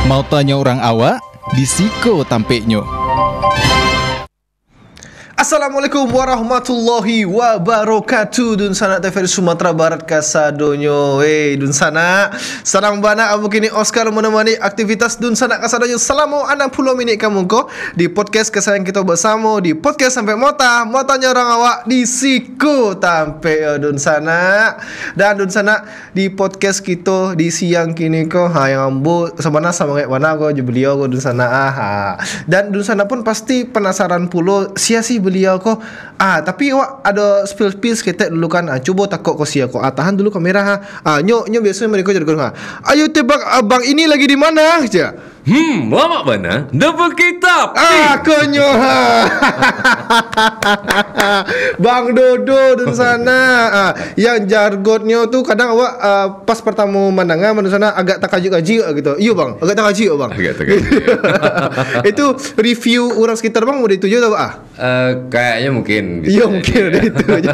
Mau tanya orang awak, di siko tampeknya. Assalamualaikum warahmatullahi wabarakatuh. Dun sana TVRI Sumatera Barat kasadonyo. Dun sana sarang bana abu kini Oscar menemani aktivitas dun sana kasadonyo selama 60 menit kamu ko di podcast kesayang kita bersama di podcast sampai motanya orang awak di siku tampe dun sana. Dan dun sana di podcast kita di siang kini ko yang ambu sebenarnya sama kayak mana ko beliau ko dun sana Dan dun sana pun pasti penasaran pulo sia-sia beliau kok tapi awak ada spill seketek dulu kan. Cuba takut kau sia kau tahan dulu kamera nyok biasanya mereka jadi ayo tebak abang ini lagi di mana aja. Lama mana? Dapat kitab. Konyo Bang Dodo di sana. Yang jargonnya tuh kadang awak pas pertama mandangan di sana agak takaji-kaji gitu. Iya bang, agak takaji bang. Agak takaji. Itu review orang sekitar bang udah itu juga Kayaknya mungkin. Iya mungkin udah itu aja.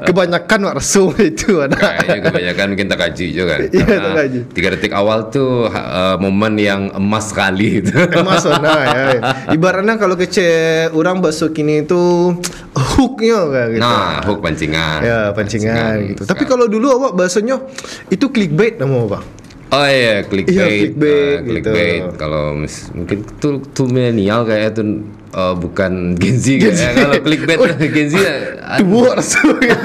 Kebanyakan wak resum itu ada. Kayaknya kebanyakan mungkin takaji juga. Iya takaji. 3 detik awal tuh momen yang emas sekali itu. Emas ya. Ibaratnya kalau kece orang bakso kini itu hooknya kayak gitu. Nah, hook pancingan. Ya pancingan gitu. Tapi kalau dulu awak baksonya itu clickbait namanya bang. Oh iya, clickbait. Gitu. Kalau mungkin tuh milenial kayak itu bukan Gen Z kayak. Kalau clickbait Gen Z tua rasul gitu.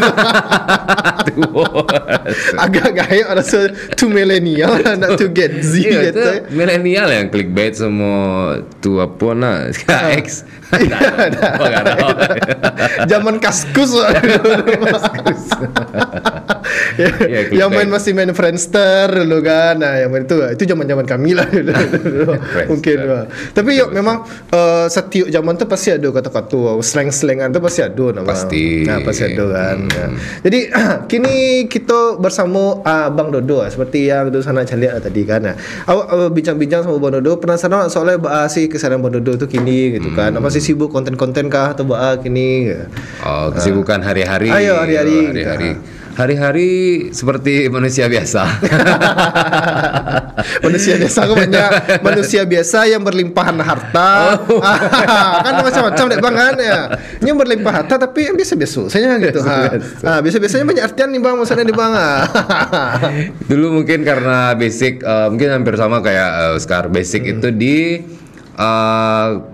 Agak gaya rasul tuh milenial nak tuh Gen Z gitu. Milenial yang clickbait semua tua pun lah X. Zaman kaskus. Yang masih main Friendster dulu kan. Nah, yang main itu zaman-zaman kami lah mungkin. Tapi yuk memang setiap zaman tuh pasti ada kata-kata slang-slangan tuh pasti ada nama. Pasti ada kan. Jadi kini kita bersama Bang Dodo seperti yang Dodo sana lihat tadi kan. Awak bincang-bincang sama Bang Dodo, penasaran soalnya bahas sih kesadaran Bang Dodo tuh kini gitu kan. Apa sih sibuk konten-konten kah atau kini? Kesibukan hari-hari. Ayo hari-hari. Hari-hari seperti manusia biasa. Manusia biasa kok banyak manusia biasa yang berlimpahan harta. Kan macam-macam deh bang kan ya. Yang berlimpah harta tapi yang biasa-biasa saya gitu. Biasa-biasanya banyak artian nih bang maksudnya nih bang. Dulu mungkin karena basic mungkin hampir sama kayak Oscar. Basic itu di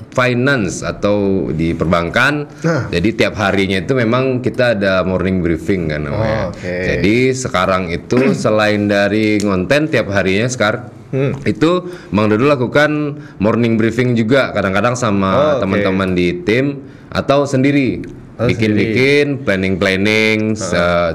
finance atau di perbankan. Jadi tiap harinya itu memang kita ada morning briefing kan namanya. Jadi sekarang itu selain dari konten tiap harinya sekarang itu Bang Dodo lakukan morning briefing juga kadang-kadang sama teman-teman di tim atau sendiri. Bikin planning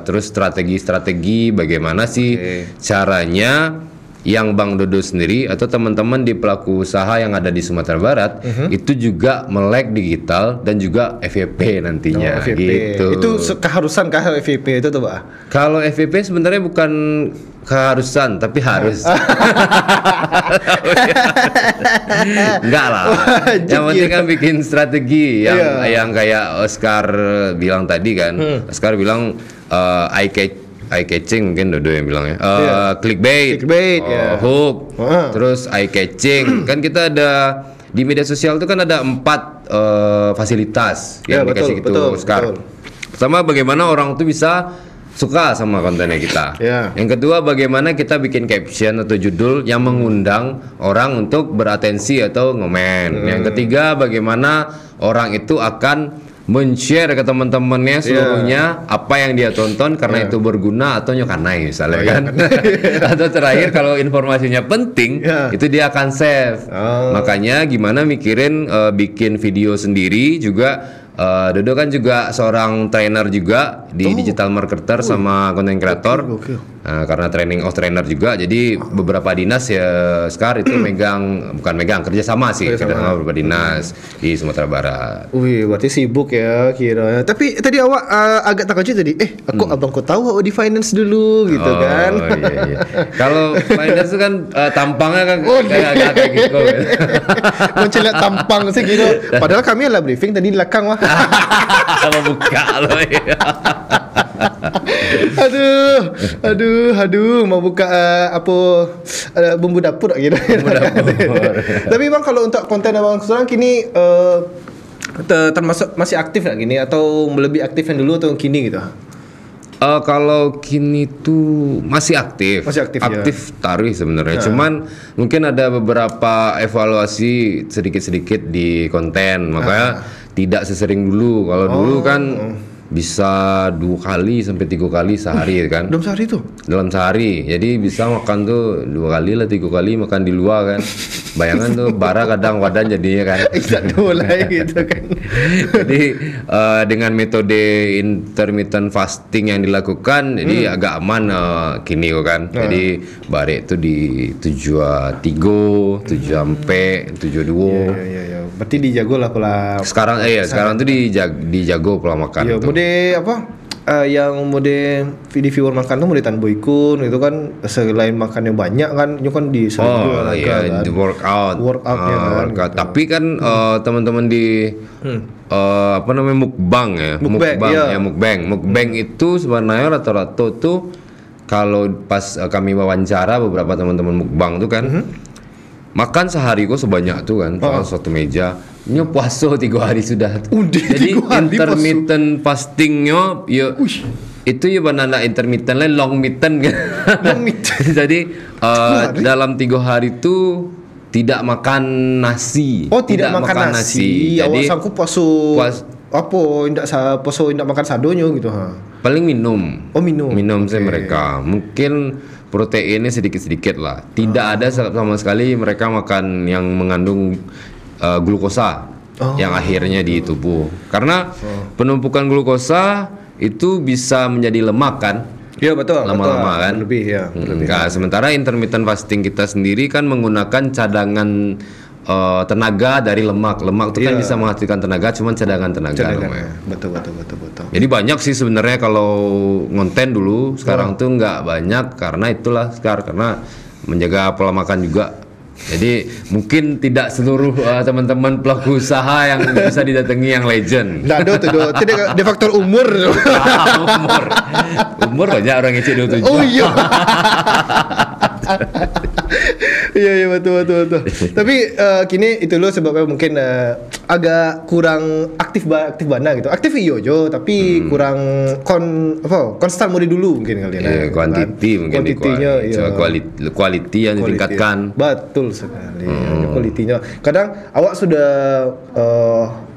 terus strategi bagaimana sih caranya yang Bang Dodo sendiri atau teman-teman di pelaku usaha yang ada di Sumatera Barat itu juga melek digital dan juga FYP nantinya gitu. Itu keharusan FYP itu tuh Pak? Kalau FYP sebenarnya bukan keharusan tapi harus. Enggak lah. Yang penting kan bikin strategi yang kayak Oscar bilang tadi kan. Oscar bilang eye catching mungkin Dodo yang bilang ya. Clickbait hook, terus eye catching. Kan kita ada di media sosial itu kan ada 4 fasilitas yang dikasih gitu Oscar. Pertama bagaimana orang tuh bisa suka sama kontennya kita. Yang kedua bagaimana kita bikin caption atau judul yang mengundang orang untuk beratensi atau ngomen. Yang ketiga bagaimana orang itu akan men-share ke teman-temannya seluruhnya apa yang dia tonton karena itu berguna atau nyokanai misalnya kan. Atau terakhir kalau informasinya penting itu dia akan save. Makanya gimana mikirin bikin video sendiri juga. Dodo kan juga seorang trainer juga di digital marketer sama content creator. Karena training of trainer juga, jadi beberapa dinas ya Scar itu bukan megang kerjasama sih, kerjasama beberapa dinas di Sumatera Barat. Wih, berarti sibuk ya kira. Tapi tadi awak agak takut tadi. Abangku tahu di finance dulu gitu kan. Iya. Kalau finance itu kan tampangnya kan kayak gitu. Menceliak tampang sih gitu. Padahal kami lah briefing tadi di belakang wah. Sama buka loh. aduh, mau buka bumbu dapur gitu. Tapi bang, kalau untuk konten abang sekarang kini termasuk masih aktif nggak gini, atau lebih aktif yang dulu atau kini gitu? Kalau kini tuh masih aktif ya? Tarih sebenarnya. Cuman mungkin ada beberapa evaluasi sedikit-sedikit di konten, makanya tidak sesering dulu. Kalau dulu kan bisa 2 kali sampai 3 kali sehari kan. Dalam sehari tuh? Dalam sehari. Jadi bisa makan tuh 2 kali lah 3 kali makan di luar kan. Bayangan tuh bara kadang wadan jadinya kan. Gitu kan. Jadi dengan metode intermittent fasting yang dilakukan, jadi agak aman kini kan. Jadi bare itu di 7.3, 7 2. Iya. Berarti dijago lah pola. Sekarang tuh dijago pola makan. Iya, mode apa? Yang mode di viewer makan tuh mode Tan Boy Kun itu kan, selain makannya banyak kan, itu kan di di workout ya kan. Tapi kan teman-teman di mukbang itu sebenarnya rata-rata tuh, kalau pas kami wawancara beberapa teman-teman mukbang tuh kan, makan sehari kok sebanyak tuh kan, satu meja. Nyo puasa 3 hari sudah. Jadi intermittent fastingnya itu ya banana intermittent lah, long mitten kan. Jadi dalam 3 hari itu tidak makan nasi. Tidak makan nasi. Jadi awak sanggup puasa indak makan sadonyo gitu Paling minum. Minum saya mereka. Mungkin proteinnya sedikit-sedikit lah. Tidak ada sama sekali mereka makan yang mengandung glukosa yang akhirnya di tubuh. Karena penumpukan glukosa itu bisa menjadi lemak kan? Iya betul. Lama-lama kan? Lebih. Nah, sementara intermittent fasting kita sendiri kan menggunakan cadangan tenaga dari lemak. Lemak itu kan bisa menghasilkan tenaga, cuman cadangan tenaga. Betul. Jadi banyak sih sebenarnya kalau ngonten dulu, sekarang tuh nggak banyak karena itulah karena menjaga pola makan juga. Jadi mungkin tidak seluruh teman-teman pelaku usaha yang bisa didatangi yang legend. Nggak ada tuh, tidak ada faktor umur. Umur banyak orang yang 27. Oh iya. Iya betul. Tapi kini itu loh sebabnya mungkin agak kurang aktif bana gitu. Aktif iyo jo, tapi kurang konstan mode dulu mungkin kali ya. Kuantiti mungkin quality yang ditingkatkan. Betul sekali. Kualitinya. Kadang awak sudah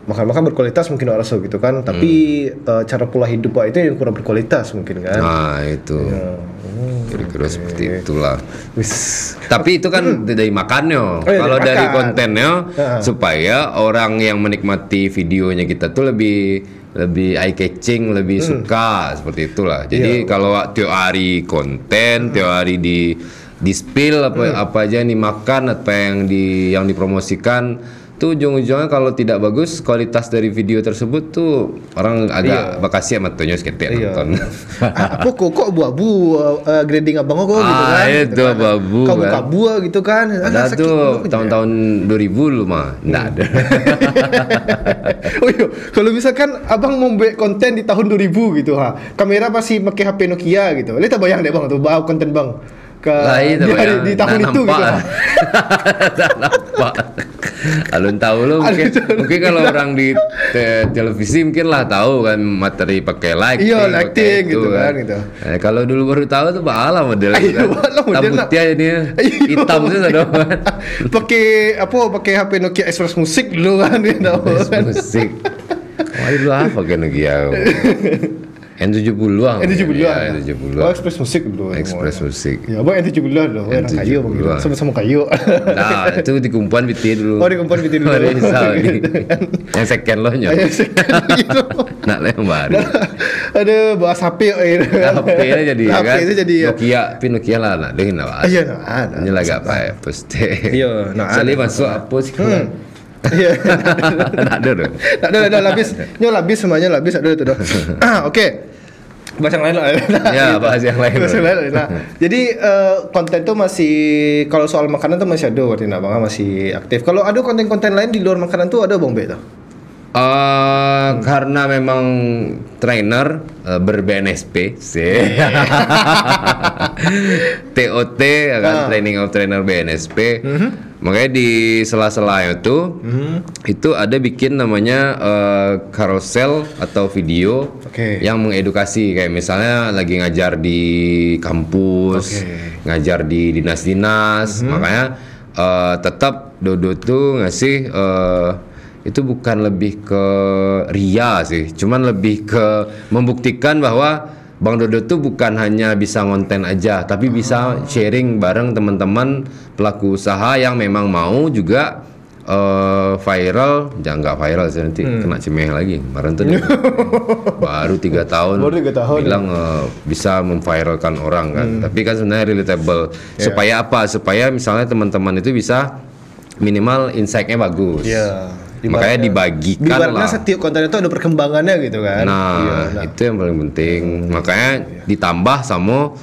makan berkualitas mungkin orang so gitu kan, tapi cara pola hidup awak itu yang kurang berkualitas mungkin kan. Nah itu. Kira-kira seperti itulah. Tapi itu kan dari makannya. Kalau dari kontennya, supaya orang yang menikmati videonya kita tuh lebih eye catching, lebih suka seperti itulah. Jadi kalau tiap hari konten, tiap hari di spill apa aja yang dimakan, apa yang dipromosikan, tuh ujung-ujungnya kalau tidak bagus kualitas dari video tersebut tuh orang agak bakasi amat tuh seketik nonton. Apa kok abu-abu grading abang kok gitu kan? Itu abu-abu kan. Kabu gitu kan. Ada tuh tahun-tahun 2000 lu mah. Enggak ada. Oh iya, kalau misalkan abang mau buat konten di tahun 2000 gitu kamera pasti pakai HP Nokia gitu. Lihat bayang deh bang tuh bawa konten bang di tahun itu gitu. Nampak. Alun tahu lo mungkin kalau orang di televisi mungkin lah tahu kan materi pakai lighting gitu kan gitu. Kalau dulu baru tahu tuh bahala model kan. Rambutnya ini hitam sih sadoh. Pakai HP Nokia Express Music dulu kan dia tahu kan. Musik. Wah, itu apa pakai Nokia? N70-an. N70-an. N70-an. Oh, Express Musik dulu. Express Musik. Ya, Bang N70-an loh. Orang kayu begitu. Sama-sama kayu. Nah, itu di kumpulan BT dulu. Oh, di kumpulan BT dulu. Yang second loh nya. Gitu. Nak yang baru. Ada bahas HP HP-nya jadi ya kan. HP itu jadi Nokia lah nak dengerin apa. Iya, nah. Ini lagi apa ya? Poste. Iya, nah. Sekali masuk apa sih? Iya. Tak ada labis semuanya labis ada itu dah. Oke. Bahas yang lain lah. Ya, bahas yang lain. Nah, jadi konten tuh masih, kalau soal makanan tuh masih ada berarti Bang masih aktif. Kalau ada konten-konten lain di luar makanan tuh ada Bang Be tuh? Karena memang trainer ber-BNSP sih. TOT kan, Training of Trainer BNSP. Makanya di sela-sela itu ada bikin namanya carousel atau video yang mengedukasi, kayak misalnya lagi ngajar di kampus, ngajar di dinas-dinas. Makanya tetap Dodo tuh ngasih itu bukan lebih ke ria sih, cuman lebih ke membuktikan bahwa Bang Dodo tuh bukan hanya bisa ngonten aja, tapi bisa sharing bareng teman-teman pelaku usaha yang memang mau juga viral. Jangan nggak viral sih, nanti kena cemeh lagi. Kemarin tuh baru 3 tahun, bilang bisa memviralkan orang kan, tapi kan sebenarnya relatable. Supaya apa? Supaya misalnya teman-teman itu bisa minimal insight-nya bagus. Makanya dibagikan lah. Setiap konten itu ada perkembangannya gitu kan. Itu yang paling penting. Makanya ditambah sama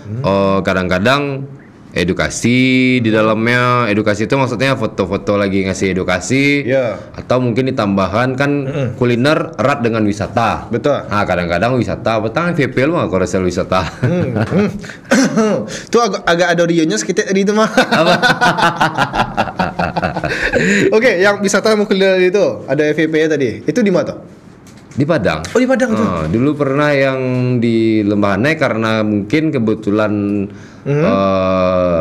kadang-kadang edukasi di dalamnya. Edukasi itu maksudnya foto-foto lagi ngasih edukasi. Atau mungkin ditambahkan kan kuliner erat dengan wisata. Betul. Nah, kadang-kadang wisata, petang VP lu mah carousel wisata. Tuh agak ada rionya sekitar tadi itu mah. Oke, yang wisata mau kuliner itu ada FVP-nya tadi. Itu di mana? Di Padang. Oh, di Padang tuh. Dulu pernah yang di Lembah Hanai karena mungkin kebetulan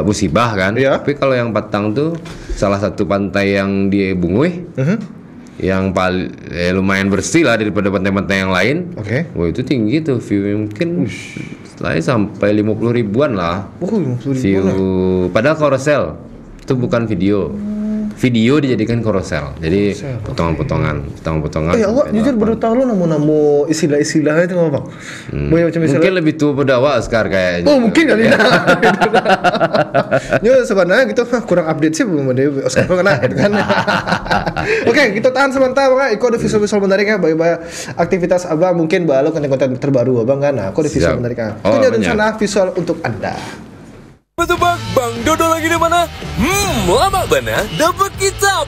musibah kan. Tapi kalau yang Patang tuh salah satu pantai yang di Bungui. Yang lumayan bersih lah daripada pantai-pantai yang lain. Wah, itu tinggi tuh view mungkin sampai 50 ribuan lah. 50 view ribuan. Padahal carousel itu bukan video. Video dijadikan carousel. Jadi potongan-potongan. Ya Allah, jujur baru tahu lo namo-namo istilah-istilah itu apa? Mungkin lebih tua pada Oscar kayaknya. Oh, mungkin kali. Ya sebenarnya gitu kurang update sih belum ada Oscar kena kan. Oke, kita tahan sebentar Bang. Aku ada visual menarik ya, bagaimana aktivitas Abang mungkin balu konten-konten terbaru Abang kan. Nah, aku ada visual menarik. Punya rencana visual untuk Anda. Tebak Bang Dodo lagi di mana? Lama bana dapat kitab.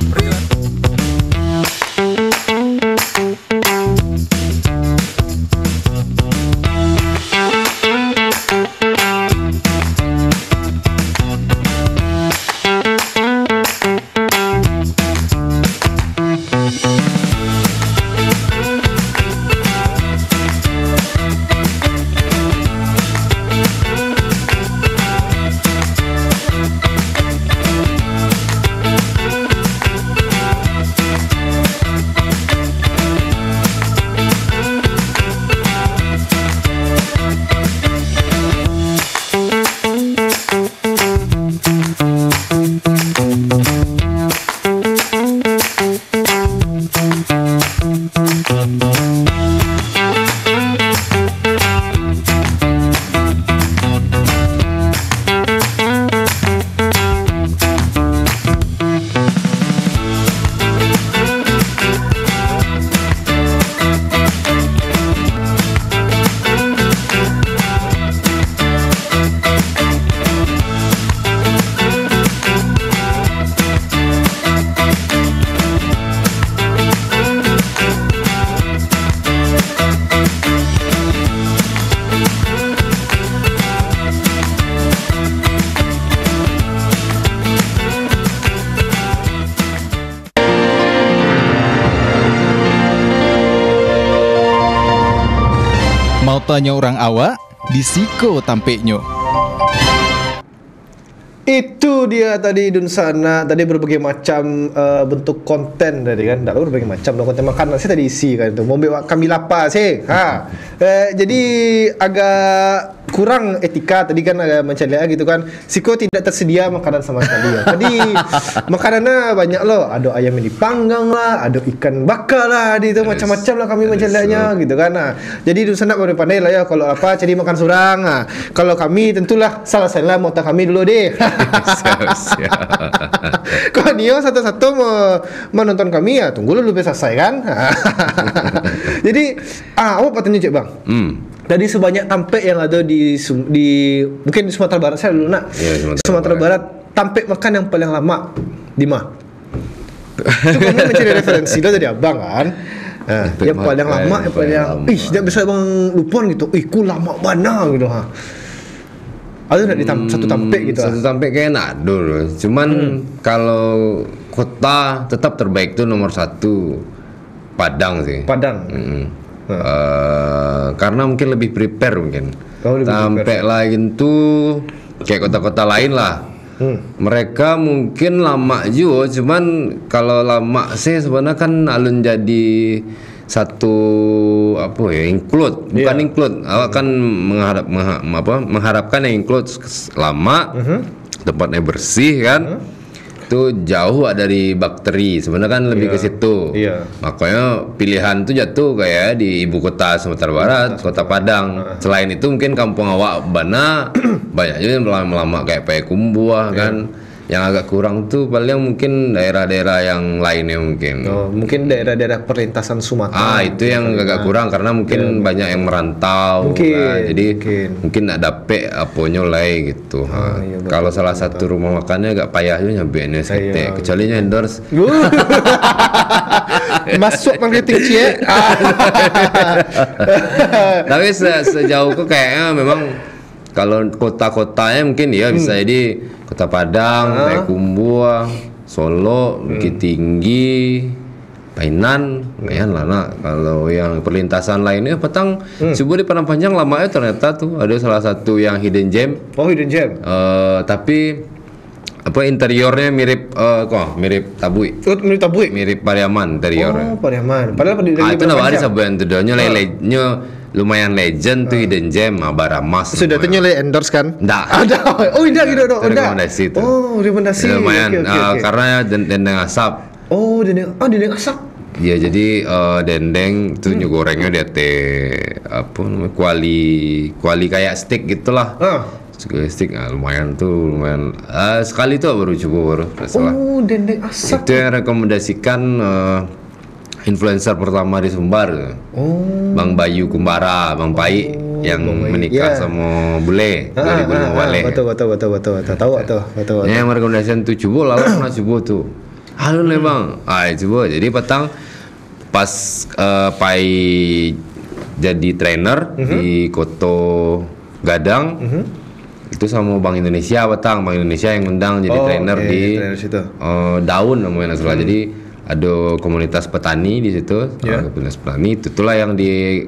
Mau tanya orang awak, disiko tampeknya. Itu dia tadi Dunsana, tadi berbagai macam bentuk konten tadi kan, tak berbagai macam konten makanan sih tadi isi kan itu. Mau bawa kami lapar sih, jadi agak kurang etika tadi kan agak mencari gitu kan. Siko tidak tersedia makanan sama sekali ya. Tadi makanannya banyak loh, ada ayam yang dipanggang lah, ada ikan bakar lah, itu macam-macam lah kami mencarinya gitu kan. Nah, jadi Dunsana baru pandai lah ya kalau apa cari makan surang. Nah, kalau kami tentulah salah saya mau kami dulu deh. Siap. Kalau Nio satu-satu menonton kami ya tunggu dulu selesai kan. Jadi apa patutnya cek bang? Dari sebanyak tampek yang ada di mungkin di Sumatera Barat saya dulu nak. Sumatera Barat tampek makan yang paling lama di mana? Itu kami mencari referensi lo dari abang kan. Yang paling lama, yang paling tidak bisa abang lupa gitu. Ku lama bana gitu ha. Ada nak satu tampek gitu. Satu tampek kayak nak dulu. Cuman kalau kota tetap terbaik tuh nomor 1 Padang sih. Padang. Karena mungkin lebih prepare mungkin. Sampai lain tuh kayak kota-kota lain lah. Mereka mungkin lama juga, cuman kalau lama sih sebenarnya kan alun jadi satu include, bukan include. Awak kan mengharapkan yang include lama, tempatnya bersih kan. Itu jauh dari bakteri sebenarnya kan lebih ke situ. Makanya pilihan itu jatuh kayak di ibu kota Sumatera Barat, kota Padang. Selain itu mungkin kampung awak Bana banyak juga yang lama kayak Payakumbuh kan. Yang agak kurang tuh paling mungkin daerah-daerah yang lainnya mungkin. Mungkin daerah-daerah perlintasan Sumatera. Itu yang agak kurang karena mungkin banyak yang merantau. Jadi mungkin nak dapet aponyo lay gitu. Kalau salah satu rumah makannya agak payah juga nyampe nih sete. Kecuali endorse. Masuk marketing cie. Tapi sejauh itu kayaknya memang kalau kota-kotanya mungkin ya bisa jadi Kota Padang, Payakumbuh, Solo, Bukit Tinggi, Painan, lumayan lah nak. Kalau yang perlintasan lainnya Petang, coba di Padang Panjang lamanya ternyata tuh ada salah satu yang hidden gem. Hidden gem. Tapi interiornya mirip mirip Tabui. Mirip Tabui. Mirip Pariaman interiornya. Pariaman. Padahal itu nama ada sebuah itu lumayan legend tuh hidden gem Baramas. Sudah tuh nyoleh endorse kan? Nggak. Ada. Indah gitu dong. Rekomendasi itu. Rekomendasi. Lumayan karena dendeng asap. Dendeng asap. Ya jadi dendeng itu gorengnya dia kuali kayak steak gitulah. Stick lumayan sekali tuh baru coba salah. Dendeng asap. Itu yang rekomendasikan influencer pertama di Sumbar. Bang Bayu Kumbara, Bang Pai yang menikah sama bule 2015. Betul. Tahu. Yang rekomendasikan tuh coba lalu pernah coba tuh. Halo nih Bang. Coba jadi petang pas Pai jadi trainer di Koto Gadang. Itu sama Bank Indonesia Bank Indonesia yang undang jadi trainer di Daun namanya salah. Jadi ada komunitas petani di situ, komunitas petani itulah yang di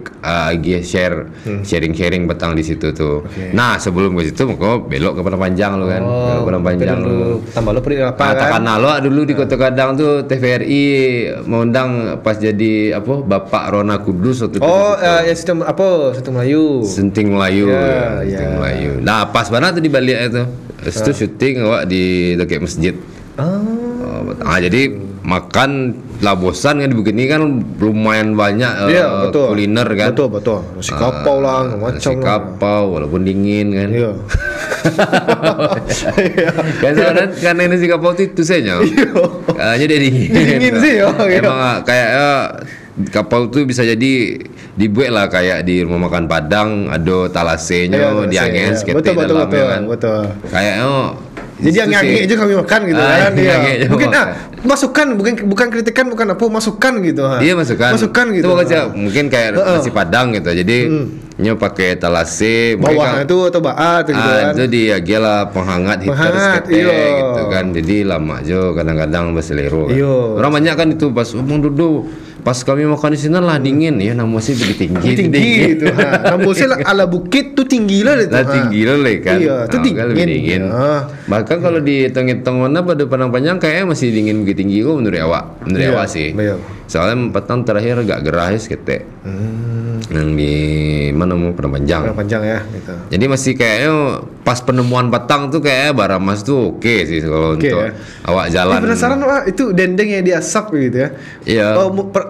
sharing petang di situ tuh. Nah sebelum ke situ mau belok ke Padang Panjang lo kan, belok Padang Panjang lo. Tambah lo pergi apa? Katakan lo dulu di Kota Gadang tuh TVRI mengundang pas jadi Bapak Rona Kudus waktu itu. Sistem Melayu. Senting Melayu. Nah pas banget tuh di Bali itu, itu syuting di dekat masjid. Jadi makan labosan kan begini kan lumayan banyak kuliner kan. Betul. Nasi kapau lah, macam nasi kapau walaupun dingin kan. Kan sebenarnya karena nasi kapau itu saja. Hanya dia dingin sih. Emang kayak kapau tuh bisa jadi dibuat lah kayak di rumah makan Padang ada talasenya dianges kita dalamnya kan. Kayaknya jadi yang nyanyi aja kami makan gitu kan. Mungkin bukan kritikan, bukan masukan gitu. Iya masukan gitu. Itu mungkin kayak nasi Padang gitu. Jadi nyo pakai talase bawahnya itu atau baat gitu kan. Itu dia gila penghangat heater skete gitu kan. Jadi lama aja kadang-kadang berselero. Orang banyak kan itu pas duduk pas kami makan di sini lah dingin ya nama sih lebih tinggi itu nama sih ala bukit tuh tinggi lah itu tinggi lah kan itu dingin. Bahkan kalau dihitung-hitung mana pada Padang Panjang kayaknya masih dingin begitu tinggi kok menurut awak sih. Soalnya petang terakhir agak gerah kete yang di mana mau Padang Panjang ya gitu. Jadi masih kayaknya pas penemuan petang tuh kayak Baramas tuh oke sih kalau untuk awak jalan. Penasaran itu dendeng yang diasap gitu ya. Iya.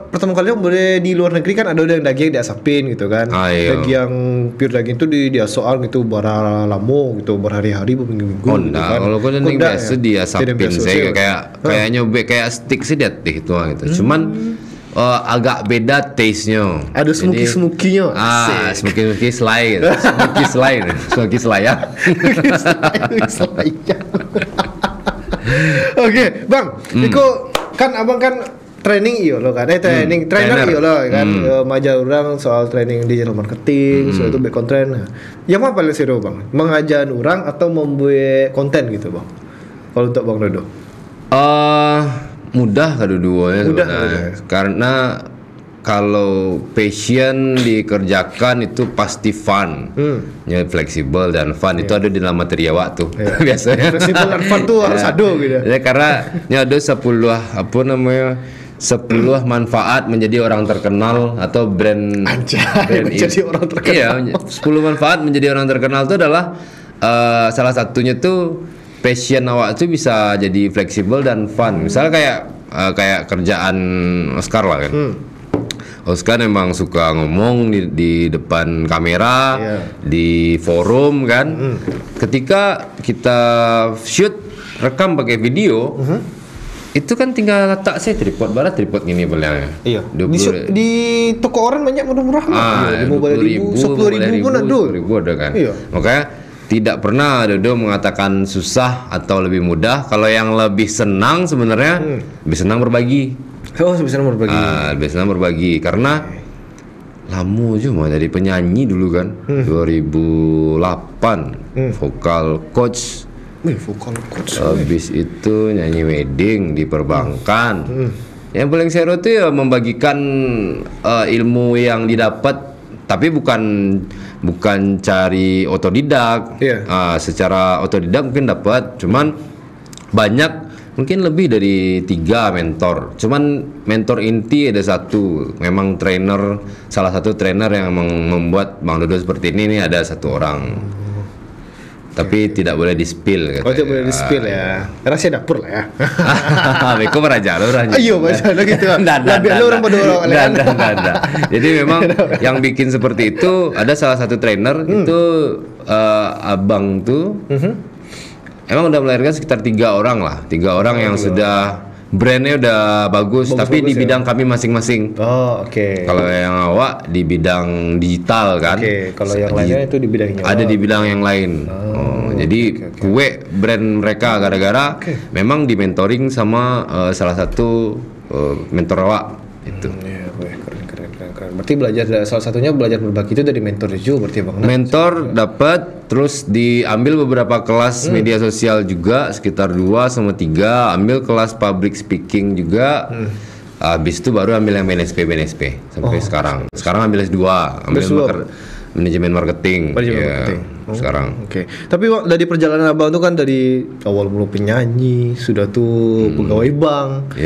Pertama kali boleh di luar negeri kan ada yang daging diasapin gitu kan. Daging yang pure daging itu diasok gitu bara lamo gitu berhari-hari berminggu-minggu. Kan. Kalau kau dendeng biasa diasapin saya kayak nyobek kayak stick sih dia gitu. Cuman agak beda taste-nya. Ada smoky-smoky-nya. Smoky selai gitu. Smoky selai ya. Oke, Bang. Iko kan abang kan training iyo lo kan. Trainer iyo lo kan. Mengajar orang soal training digital marketing, soal itu back content. Nah, yang apa paling seru bang? Mengajar orang atau membuat konten gitu bang? Kalau untuk Bang Dodo? Mudah kedua-duanya sebenarnya. Karena kalau passion dikerjakan itu pasti fun, ya fleksibel dan fun itu ada di dalam materi awak tuh biasanya. Fleksibel dan fun tuh harus ada gitu. Ya, karena ada 10 manfaat menjadi orang terkenal atau brand menjadi orang terkenal. Iya, 10 manfaat menjadi orang terkenal itu adalah salah satunya tuh passion awak tuh bisa jadi fleksibel dan fun. Misalnya kayak kerjaan Oscar lah kan. Oscar memang suka ngomong di depan kamera, di forum kan. Ketika kita shoot rekam pakai video, itu kan tinggal letak saya tripod gini beliau. Iya. Di toko orang banyak murah-murah. 10.000 pun ada kan. Iya. Makanya tidak pernah Dodo mengatakan susah atau lebih mudah. Kalau yang lebih senang sebenarnya lebih senang berbagi. Lebih senang berbagi karena lama cuma dari penyanyi dulu kan. 2008 vokal coach. Habis itu nyanyi wedding di perbankan. Yang paling seru tuh ya membagikan ilmu yang didapat, tapi bukan cari otodidak. Secara otodidak mungkin dapat, cuman banyak, mungkin lebih dari 3 mentor. Cuman mentor inti ada satu, memang salah satu trainer yang membuat Bang Dodo seperti ini nih ada satu orang. Tapi tidak boleh di-spill. Tidak boleh di-spill ya. Rahasia dapur lah ya. Beko meraja lo raja. Ayo baca lo gitu. Lebih lo orang pada orang. Jadi memang yang bikin seperti itu ada salah satu trainer itu abang tuh. Emang udah melahirkan sekitar 3 orang lah. 3 orang yang sudah brandnya udah bagus tapi di bidang kami masing-masing. Kalau yang awak di bidang digital kan. Kalau yang lainnya itu di bidang ada di bidang yang lain. Jadi kue brand mereka gara-gara memang di mentoring sama salah satu mentor awak itu. Keren. Berarti salah satunya belajar berbagi itu dari mentor juga berarti Bang. Mentor dapat, terus diambil beberapa kelas media sosial juga sekitar 2 sama 3, ambil kelas public speaking juga. Habis itu baru ambil yang BNSP sampai sekarang. Sekarang ambil S2, manajemen marketing. Sekarang. Tapi dari perjalanan Abang tuh kan dari awal mulu penyanyi, sudah tuh pegawai bank.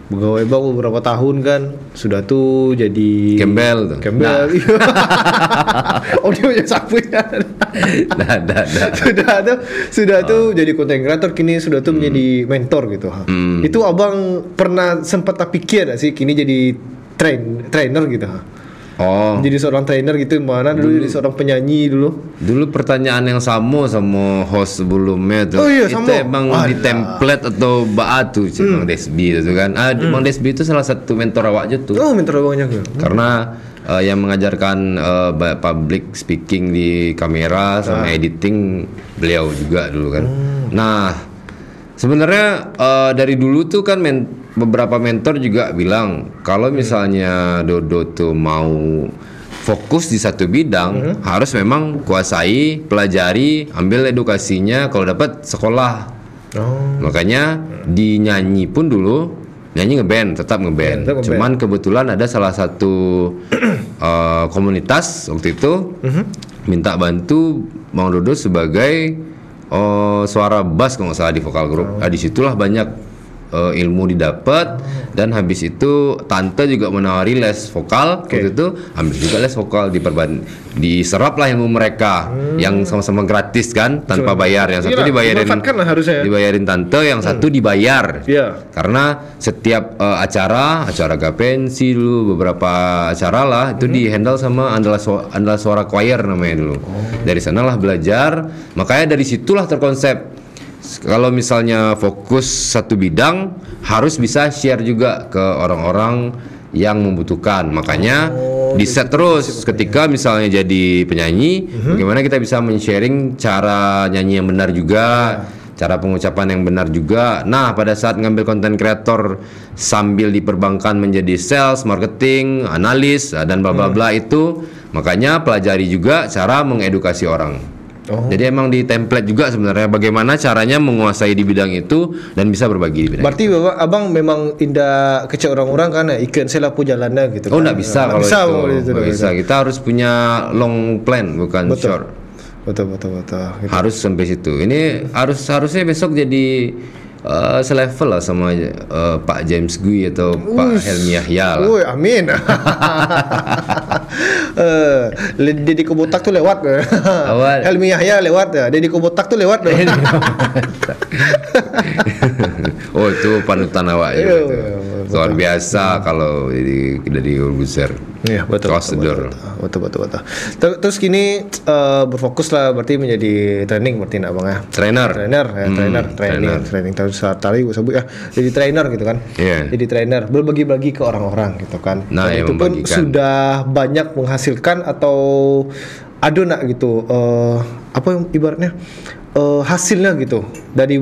Pegawai bank beberapa tahun kan, sudah tuh jadi Gembel. Dia punya sapu ya. Sudah tuh jadi content creator, kini sudah tuh menjadi mentor gitu. Itu Abang pernah sempat pikir gak sih kini jadi trainer gitu? Jadi seorang trainer gitu, mana dulu jadi seorang penyanyi dulu? Dulu pertanyaan yang sama host sebelumnya tuh. Itu emang di template atau batu Bang Desbi itu kan. Bang Desbi itu salah satu mentor awak aja tuh. Mentor awaknya tuh. Karena yang mengajarkan public speaking di kamera sama editing beliau juga dulu kan. Nah, sebenarnya dari dulu tuh kan beberapa mentor juga bilang kalau misalnya Dodo tuh mau fokus di satu bidang harus memang kuasai, pelajari, ambil edukasinya, kalau dapat sekolah. Makanya di nyanyi pun dulu nyanyi tetap ngeband. Cuman kebetulan ada salah satu komunitas waktu itu minta bantu Bang Dodo sebagai suara bass kalau nggak salah di vokal grup. Disitulah banyak ilmu didapat, dan habis itu tante juga menawari les vokal. Waktu itu ambil juga les vokal, diserap lah ilmu mereka yang sama-sama gratis kan, tanpa bayar. Yang satu dibayarin tante, yang satu dibayar. Karena setiap acara gapensi dulu, beberapa acara lah itu di handle sama Andala Suara Choir namanya dulu. Dari sanalah belajar, makanya dari situlah terkonsep kalau misalnya fokus satu bidang harus bisa share juga ke orang-orang yang membutuhkan. Makanya di set terus ketika misalnya jadi penyanyi, bagaimana kita bisa men-sharing cara nyanyi yang benar juga, cara pengucapan yang benar juga. Nah, pada saat ngambil konten kreator sambil diperbankan menjadi sales, marketing, analis, dan bla bla bla itu, makanya pelajari juga cara mengedukasi orang. Jadi emang di template juga sebenarnya bagaimana caranya menguasai di bidang itu dan bisa berbagi di bidang. Berarti itu. abang memang indah kecil orang-orang kan ikut saya lapu jalannya gitu. Oh, kan? nggak bisa kalau itu. Nggak bisa. Kita harus punya long plan bukan short. Betul. Gitu. Harus sampai situ. Ini harusnya besok jadi selevel lah sama Pak James Gui atau Pak Helmi Yahya lah. Woi, amin. Deddy Kobotak tuh lewat. Helmi Yahya lewat ya. Deddy Kobotak tuh lewat. Oh, itu panutan awak juga. Luar biasa kalau dari Corbuzier. Iya, betul. Terus kini berfokus lah berarti menjadi training berarti nak bang ya. Trainer. Training terus tadi gue sebut ya. Jadi trainer gitu kan. Yeah. Jadi trainer berbagi-bagi ke orang-orang gitu kan. Nah, dan itu pun sudah banyak menghasilkan atau ada nak gitu apa yang ibaratnya hasilnya gitu dari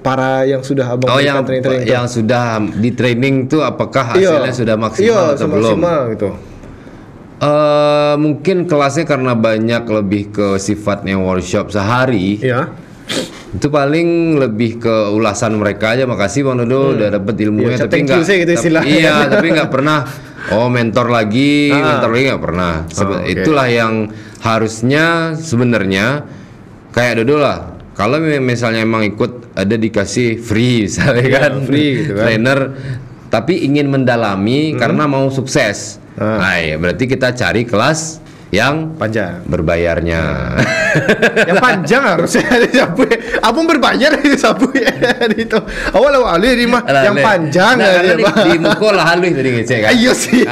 para yang sudah abang yang training yang sudah di training tuh apakah hasilnya sudah maksimal atau belum? Maksimal gitu. Mungkin kelasnya karena banyak lebih ke sifatnya workshop sehari. Iya. Itu paling lebih ke ulasan mereka aja. Makasih Bang Dodo udah dapet ilmunya, Ya, tapi enggak gitu tapi enggak pernah mentor lagi enggak pernah. Itulah yang harusnya sebenarnya kayak Dodo lah. Kalau misalnya emang ikut ada dikasih free misalnya kan, free gitu kan. Trainer tapi ingin mendalami karena mau sukses. Nah, ya berarti kita cari kelas yang panjang berbayarnya. Yang panjang harusnya disapu. Abang berbayar disapu itu. Awal di mah yang panjang di mukul lah halus tadi ngecek kan. Ayo sih.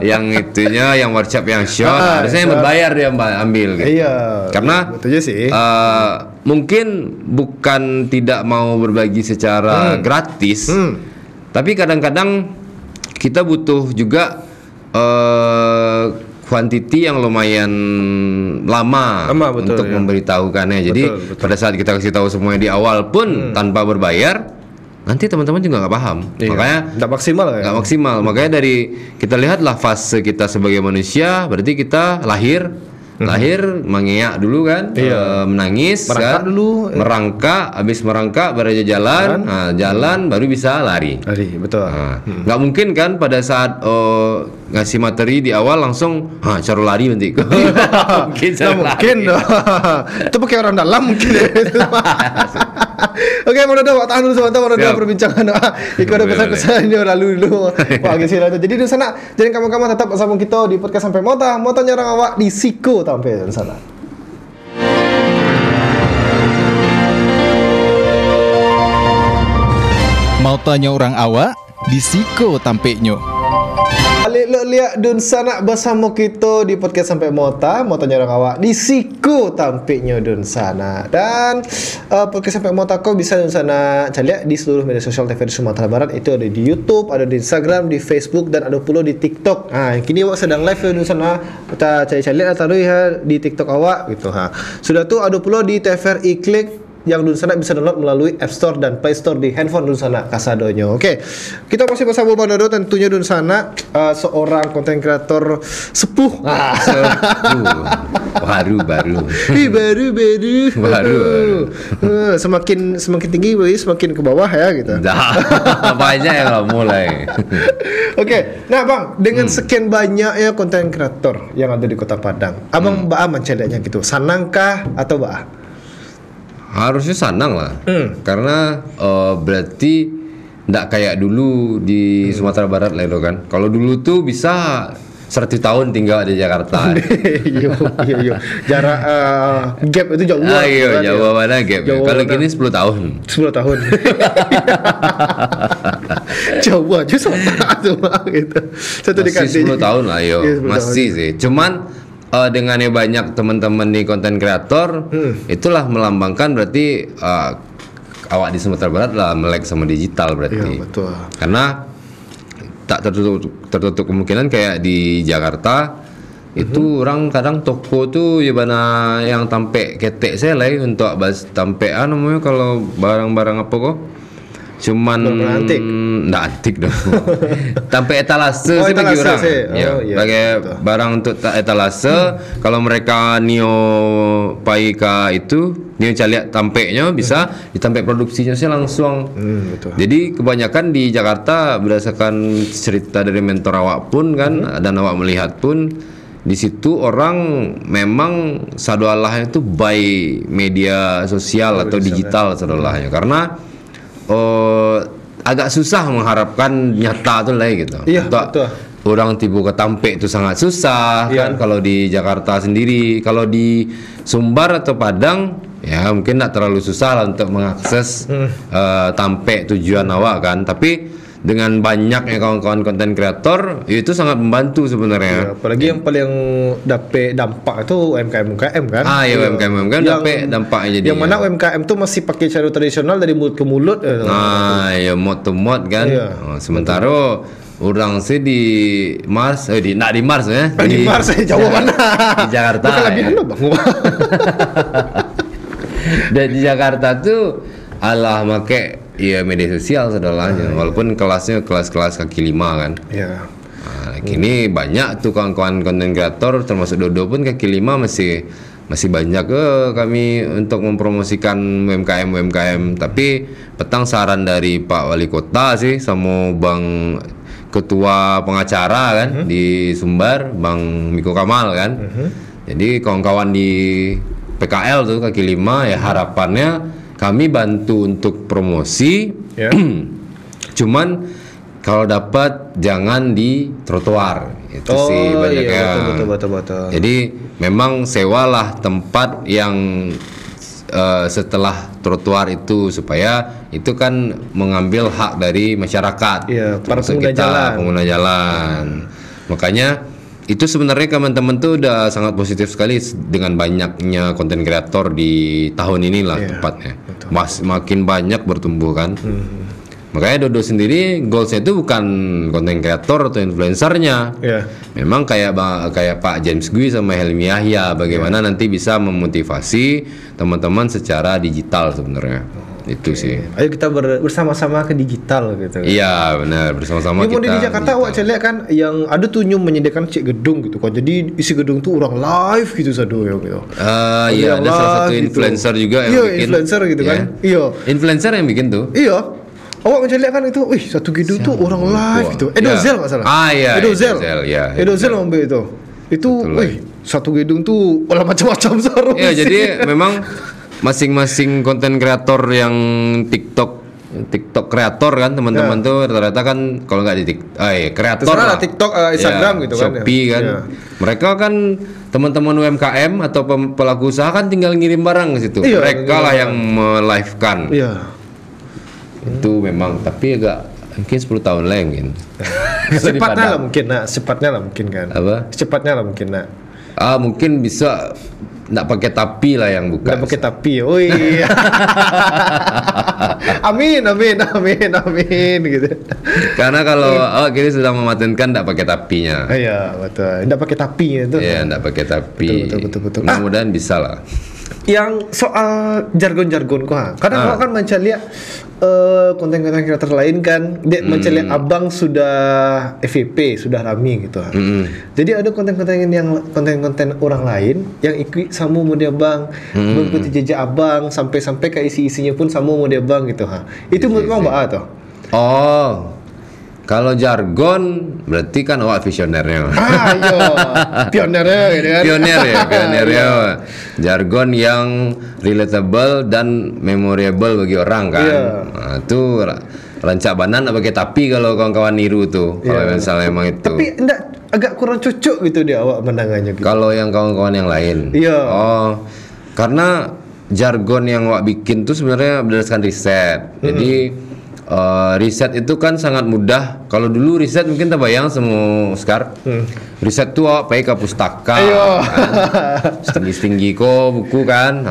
Yang itunya yang workshop yang short harusnya yang berbayar dia ambil gitu. Iya. Karena betul sih. Mungkin bukan tidak mau berbagi secara gratis. Tapi kadang-kadang kita butuh juga quantity yang lumayan lama betul, untuk memberitahukannya. Jadi betul. Pada saat kita kasih tahu semuanya di awal pun tanpa berbayar, nanti teman-teman juga nggak paham. Iya. Makanya nggak maksimal. Makanya dari kita lihatlah fase kita sebagai manusia, berarti kita lahir mengeyak dulu kan, menangis merangkak kan, dulu, habis merangkak baru aja jalan baru bisa lari betul. Nggak mungkin kan pada saat ngasih materi di awal langsung cara lari nanti mungkin itu pakai orang dalam mungkin. Oke, Monodo, tahan dulu sebentar Monodo perbincangan. Ikut ada pesan-pesan lalu dulu. Wah, jadi di sana jangan kamu-kamu tetap bersama kita di podcast sampai Mota nyerang awak di Siko tampil di sana. Mau tanya orang awak di Siko tampilnya. Balik lihat dun sana bersama kita di podcast sampai Mota nyerang awak di Siko tampilnya dun sana. Dan podcast sampai Mota kau bisa dun sana cari di seluruh media sosial TVRI Sumatera Barat. Itu ada di YouTube, ada di Instagram, di Facebook, dan ada pula di TikTok. Kini awak sedang live dun sana. Kita cari atau di TikTok awak gitu Sudah tuh ada pula di TVRI Klik yang dun sana bisa download melalui App Store dan Play Store di handphone dun sana kasadonyo. Oke. Kita masih bersama Bang Dodo, tentunya dun sana seorang konten kreator sepuh. Baru. Semakin tinggi semakin ke bawah ya gitu. Banyak yang mulai. Oke. Nah, Bang, dengan sekian banyaknya konten kreator yang ada di Kota Padang, Abang mencadanya gitu. Sanangkah atau Harusnya sanang lah, karena berarti nggak kayak dulu di Sumatera Barat lah itu kan. Kalau dulu tuh bisa 100 tahun tinggal di Jakarta. Iya. Jarak gap itu jauh. Jauh mana gap. Kalau gini 10 tahun. 10 tahun. Jauh aja sama gitu. Satu masih 10 tahun lah, masih sih. Cuman dengannya banyak teman-teman di konten kreator, itulah melambangkan berarti awak di Sumatera Barat lah melek sama digital berarti. Iya, betul. Karena tak tertutup kemungkinan kayak di Jakarta Itu orang kadang toko tuh ya bana yang tampe ketek saya lah untuk tampe namanya kalau barang-barang apa kok. Cuman Barang antik? Nggak antik dong. Tampe etalase Oh, sih bagi etalase orang. sih. Ya, Oh, iya, pakai betul. barang untuk etalase. Kalau mereka nio paika itu nio caliak tampeknya bisa ditampe produksinya sih langsung. Betul. Jadi kebanyakan di Jakarta berdasarkan cerita dari mentor awak pun kan dan awak melihat pun di situ orang memang sadolahnya itu by media sosial atau digital sadolahnya karena agak susah mengharapkan nyata tuh lah gitu. Iya, Untuk betul. orang tiba ke Tampek itu sangat susah Iya. kan kalau di Jakarta sendiri. Kalau di Sumbar atau Padang ya mungkin tidak terlalu susah lah untuk mengakses Tampek tujuan awak kan. Tapi dengan banyaknya kawan-kawan konten kreator itu sangat membantu Ya, sebenarnya. apalagi yang paling dapat dampak itu UMKM kan. Ya UMKM Yang- dapat dampaknya jadi. Yang mana UMKM tuh masih pakai cara tradisional dari mulut ke mulut. Ya mod to mod kan. Iya. Sementara orang sih di Mars, di Mars ya. Di Mars jauh mana? Di Jakarta. Bukan kelebihan lo bang. Dan di Jakarta tuh alah make ya media sosial saudaranya. Walaupun kelasnya kelas-kelas kaki lima kan. Ya. Nah, kini banyak tuh kawan-kawan konten kreator termasuk Dodo pun kaki lima masih banyak kami untuk mempromosikan UMKM. Tapi petang saran dari Pak Wali Kota sih sama Bang Ketua Pengacara kan di Sumbar, Bang Miko Kamal kan. Jadi kawan-kawan di PKL tuh kaki lima ya harapannya kami bantu untuk promosi. Ya. Cuman kalau dapat jangan di trotoar. Itu sih banyak iya, yang. betul. Jadi memang sewalah tempat yang setelah trotoar itu supaya itu kan mengambil hak dari masyarakat. Iya, para termasuk pengguna jalan. pengguna jalan. Makanya itu sebenarnya teman-teman tuh udah sangat positif sekali dengan banyaknya konten kreator di tahun inilah Iya, tepatnya. Makin banyak bertumbuh kan. Makanya Dodo sendiri goalsnya itu bukan konten kreator atau influencernya. Ya. Memang kayak Pak James Gui sama Helmi Yahya bagaimana nanti bisa memotivasi teman-teman secara digital sebenarnya. Itu sih. Ayo kita bersama-sama ke digital gitu. Iya benar bersama-sama Ini kita. di Jakarta awak lihat kan yang ada tuh nyum menyediakan cek gedung gitu kan. Jadi isi gedung tuh orang live gitu sado ya gitu. Iya Orang ada salah satu live gitu. influencer juga yang Iya, bikin. influencer gitu Iya. kan. Iya. Influencer yang bikin tuh. Iya. Awak lihat kan itu, wih satu gedung tuh orang live gitu. Edozel nggak salah. Iya. Edozel. Ya. Edozel ambil itu. Itu, Betul, wih satu gedung tuh olah macam-macam sarung. Iya jadi memang masing-masing konten kreator yang TikTok kreator kan teman-teman tuh rata-rata kan kalau nggak di kreator Terserah lah lah, TikTok, Instagram gitu kan. Shopee kan. Iya. Mereka kan teman-teman UMKM atau pelaku usaha kan tinggal ngirim barang ke situ. Iya, Mereka ngirim lah barang. yang melive-kan. Iya. Itu memang tapi agak mungkin 10 tahun lagi mungkin. Secepatnya lah mungkin nak, secepatnya lah mungkin kan. Apa? Secepatnya lah mungkin nak. Mungkin bisa nggak pakai tapi lah yang buka. Nggak pakai tapi, oh iya. amin gitu. Karena kalau kini sudah mematenkan nggak pakai tapinya. Iya betul. Nggak pakai tapi itu. Iya, nggak pakai tapi. Betul. Mudah-mudahan bisa lah. Yang soal jargon-jargon kok, kadang awak kan mencari konten-konten kreator lain kan, dia mencari abang sudah FVP sudah rame gitu. Jadi ada konten-konten orang lain yang ikut sama model abang, mengikuti jejak abang sampai ke isi-isinya pun sama model abang gitu Itu memang mbak tuh. Oh, kalau jargon berarti kan awak visionernya. Iya, pionernya gitu kan. Pionirnya. Jargon yang relatable dan memorable bagi orang kan. Iya. Nah, itu rancak banan apa pakai tapi kalau kawan-kawan niru tuh. Kalau misalnya emang itu. Tapi enggak agak kurang cocok gitu dia awak menangannya gitu. Kalau yang kawan-kawan yang lain. Iya. Oh, karena jargon yang awak bikin tuh sebenarnya berdasarkan riset. Jadi riset itu kan sangat mudah. Kalau dulu riset mungkin terbayang semua Oscar. Riset tuh awak pakai ke pustaka. Kan? Setinggi-tinggi kok buku kan.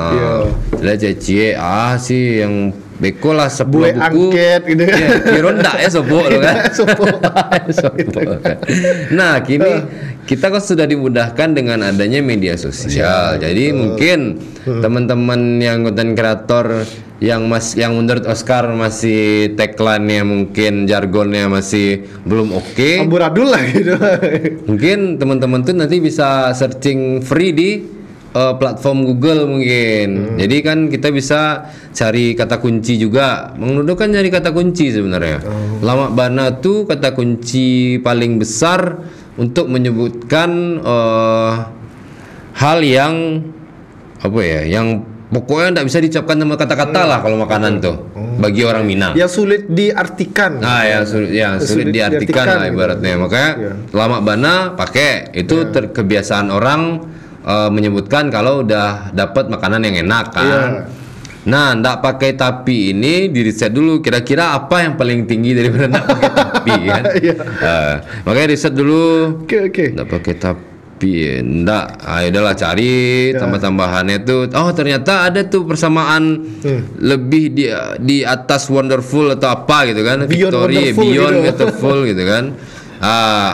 Lihat cece sih yang Beko lah Bue 10 buku. angket gitu. Ya, kira ndak ya sopo lo kan. Sopo. Sopo. Nah, kini kita kan sudah dimudahkan dengan adanya media sosial. Jadi mungkin teman-teman yang konten kreator yang menurut Oscar masih tagline-nya mungkin jargonnya masih belum oke. Amburadul lah gitu. Mungkin teman-teman tuh nanti bisa searching free di platform Google mungkin. Jadi kan kita bisa cari kata kunci juga. Bang Dodo kan nyari kata kunci sebenarnya. Lama Bana tuh kata kunci paling besar untuk menyebutkan hal yang apa ya, yang pokoknya nggak bisa diucapkan sama kata-kata lah kalau makanan tuh bagi orang Minang. Yang sulit diartikan. Nah, ya sulit diartikan lah ibaratnya. Gitu. Makanya Lama Bana pakai itu kebiasaan orang menyebutkan kalau udah dapat makanan yang enak kan. Nah, ndak pakai tapi ini di riset dulu kira-kira apa yang paling tinggi daripada ndak pakai tapi kan. Makanya riset dulu. Oke. Ndak pakai tapi ndak. Adalah cari tambah-tambahannya tuh. Oh, ternyata ada tuh persamaan lebih di atas wonderful atau apa gitu kan. Beyond Victory, wonderful beyond gitu. beautiful gitu kan.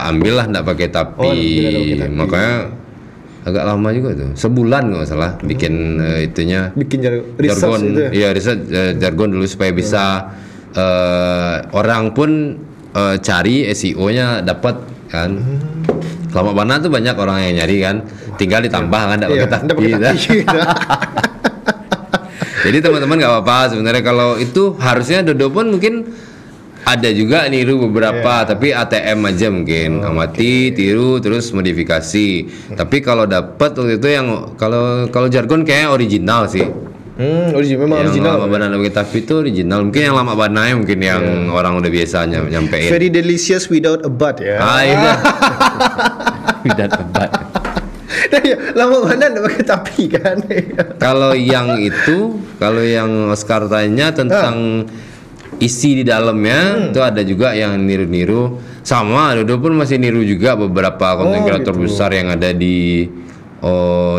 Ambillah ndak pakai tapi. Makanya agak lama juga tuh, sebulan nggak salah bikin itunya, Bikin jargon itu ya? iya riset jargon dulu supaya bisa orang pun cari SEO-nya dapat kan. Lama Bana tuh banyak orang yang nyari kan, tinggal ditambah kan nggak pakai tapi. Jadi teman-teman nggak apa-apa sebenarnya, kalau itu harusnya Dodo pun mungkin ada juga niru beberapa, tapi ATM aja mungkin amati, tiru, terus modifikasi. Tapi kalau dapat waktu itu yang kalau jargon kayak original sih. Memang Yang original. Lama Bana pakai tapi itu original. Mungkin yang Lama Bana mungkin yang orang udah biasa nyampein. Very delicious without a but ya. Iya. Tidak tebat. Nah, ya, Lama Bana enggak pakai tapi kan. Kalau yang Oscar tanya tentang isi di dalamnya itu ada juga yang niru-niru, sama Dodo pun masih niru juga beberapa konten kreator besar yang ada di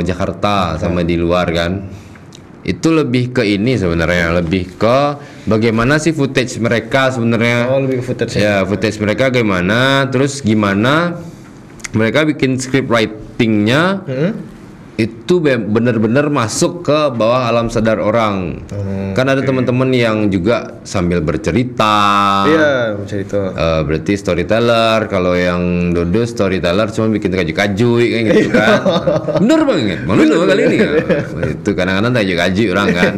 Jakarta sama di luar kan. Itu lebih ke ini sebenarnya, lebih ke bagaimana sih footage mereka sebenarnya. Lebih ke footage. Ya, footage mereka gimana, terus gimana mereka bikin script writingnya itu benar-benar masuk ke bawah alam sadar orang. Kan ada teman-teman yang juga sambil bercerita. Iya, bercerita. Berarti storyteller. Kalau yang Dodo storyteller cuma bikin kaju-kaju kayak gitu kan. Bener banget. Mana Dodo kali ini? Itu kadang-kadang kaju-kaju orang kan.